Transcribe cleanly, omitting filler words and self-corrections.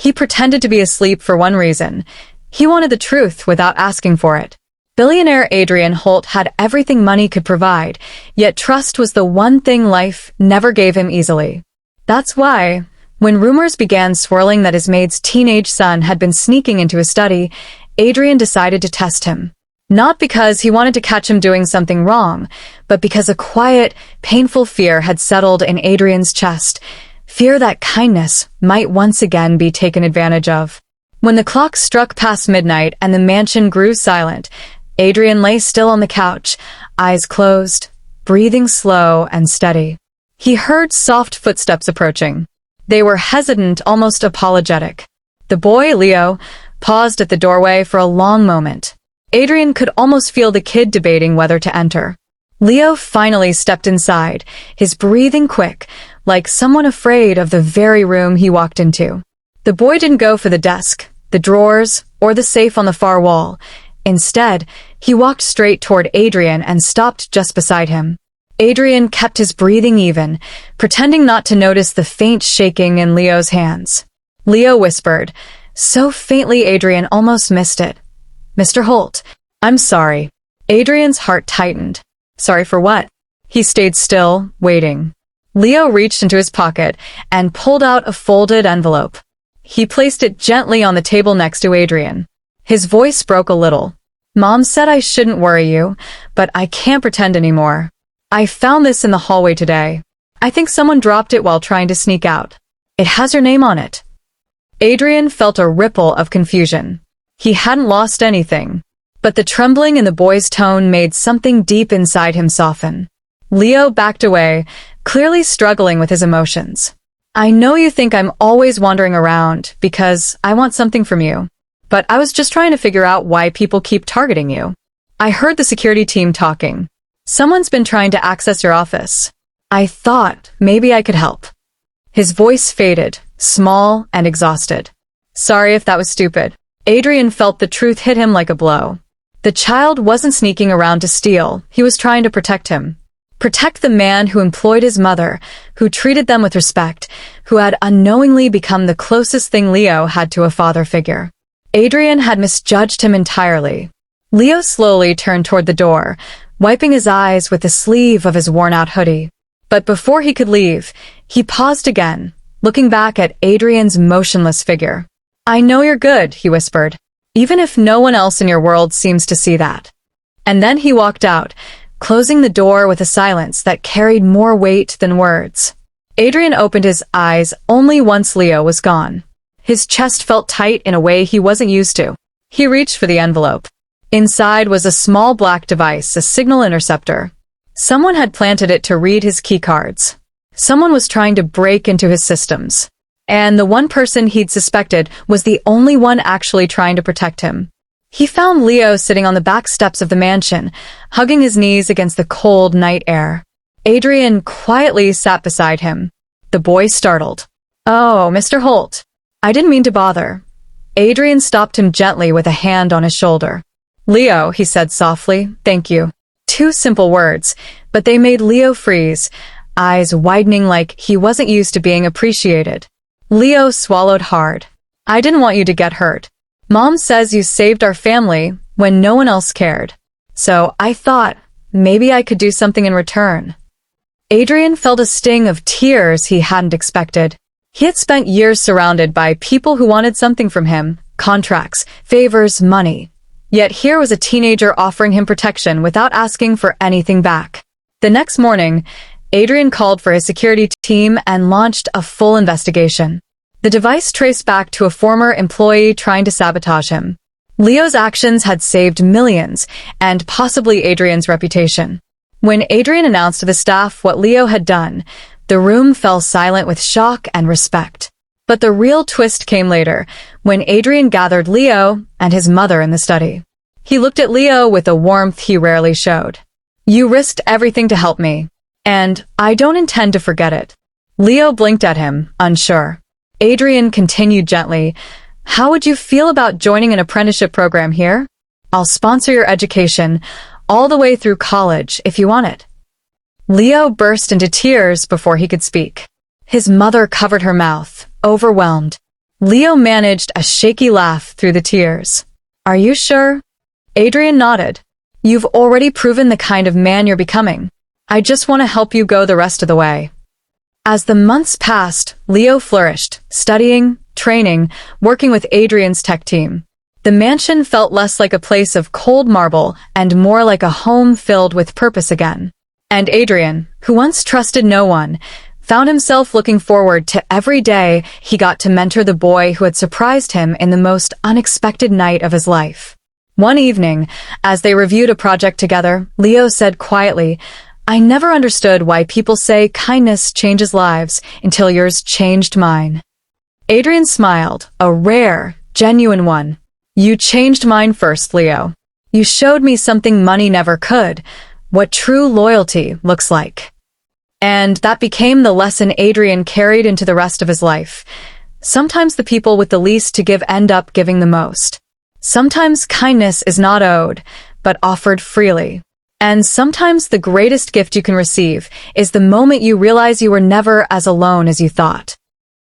He pretended to be asleep for one reason. He wanted the truth without asking for it. Billionaire Adrian Holt had everything money could provide, yet trust was the one thing life never gave him easily. That's why, when rumors began swirling that his maid's teenage son had been sneaking into his study, Adrian decided to test him. Not because he wanted to catch him doing something wrong, but because a quiet, painful fear had settled in Adrian's chest, fear that kindness might once again be taken advantage of. When the clock struck past midnight and the mansion grew silent, Adrian lay still on the couch, eyes closed, breathing slow and steady. He heard soft footsteps approaching. They were hesitant, almost apologetic. The boy, Leo, paused at the doorway for a long moment. Adrian could almost feel the kid debating whether to enter. Leo finally stepped inside, his breathing quick, like someone afraid of the very room he walked into. The boy didn't go for the desk, the drawers, or the safe on the far wall. Instead, he walked straight toward Adrian and stopped just beside him. Adrian kept his breathing even, pretending not to notice the faint shaking in Leo's hands. Leo whispered, so faintly Adrian almost missed it. Mr. Holt, I'm sorry. Adrian's heart tightened. Sorry for what? He stayed still, waiting. Leo reached into his pocket and pulled out a folded envelope. He placed it gently on the table next to Adrian. His voice broke a little. Mom said I shouldn't worry you, but I can't pretend anymore. I found this in the hallway today. I think someone dropped it while trying to sneak out. It has your name on it. Adrian felt a ripple of confusion. He hadn't lost anything, but the trembling in the boy's tone made something deep inside him soften. Leo backed away, clearly struggling with his emotions. I know you think I'm always wandering around because I want something from you, but I was just trying to figure out why people keep targeting you. I heard the security team talking. Someone's been trying to access your office. I thought maybe I could help. His voice faded, small and exhausted. Sorry if that was stupid. Adrian felt the truth hit him like a blow. The child wasn't sneaking around to steal. He was trying to protect him. Protect the man who employed his mother, who treated them with respect, who had unknowingly become the closest thing Leo had to a father figure. Adrian had misjudged him entirely. Leo slowly turned toward the door, wiping his eyes with the sleeve of his worn-out hoodie. But before he could leave, he paused again, looking back at Adrian's motionless figure. I know you're good, he whispered, even if no one else in your world seems to see that. And then he walked out, closing the door with a silence that carried more weight than words. Adrian opened his eyes only once Leo was gone. His chest felt tight in a way he wasn't used to. He reached for the envelope. Inside was a small black device, a signal interceptor. Someone had planted it to read his keycards. Someone was trying to break into his systems. And the one person he'd suspected was the only one actually trying to protect him. He found Leo sitting on the back steps of the mansion, hugging his knees against the cold night air. Adrian quietly sat beside him. The boy startled. Oh, Mr. Holt. I didn't mean to bother. Adrian stopped him gently with a hand on his shoulder. Leo, he said softly, thank you. 2 simple words, but they made Leo freeze, eyes widening like he wasn't used to being appreciated. Leo swallowed hard. I didn't want you to get hurt. Mom says you saved our family when no one else cared. So I thought maybe I could do something in return. Adrian felt a sting of tears he hadn't expected. He had spent years surrounded by people who wanted something from him, contracts, favors, money. Yet here was a teenager offering him protection without asking for anything back. The next morning, Adrian called for his security team and launched a full investigation. The device traced back to a former employee trying to sabotage him. Leo's actions had saved millions, and possibly Adrian's reputation. When Adrian announced to the staff what Leo had done, the room fell silent with shock and respect. But the real twist came later, when Adrian gathered Leo and his mother in the study. He looked at Leo with a warmth he rarely showed. You risked everything to help me, and I don't intend to forget it. Leo blinked at him, unsure. Adrian continued gently, how would you feel about joining an apprenticeship program here? I'll sponsor your education all the way through college if you want it. Leo burst into tears before he could speak. His mother covered her mouth, overwhelmed. Leo managed a shaky laugh through the tears. Are you sure? Adrian nodded. You've already proven the kind of man you're becoming. I just want to help you go the rest of the way. As the months passed, Leo flourished, studying, training, working with Adrian's tech team. The mansion felt less like a place of cold marble and more like a home filled with purpose again. And Adrian, who once trusted no one, found himself looking forward to every day he got to mentor the boy who had surprised him in the most unexpected night of his life. One evening, as they reviewed a project together, Leo said quietly, I never understood why people say kindness changes lives until yours changed mine. Adrian smiled, a rare, genuine one. You changed mine first, Leo. You showed me something money never could, what true loyalty looks like. And that became the lesson Adrian carried into the rest of his life. Sometimes the people with the least to give end up giving the most. Sometimes kindness is not owed, but offered freely. And sometimes the greatest gift you can receive is the moment you realize you were never as alone as you thought.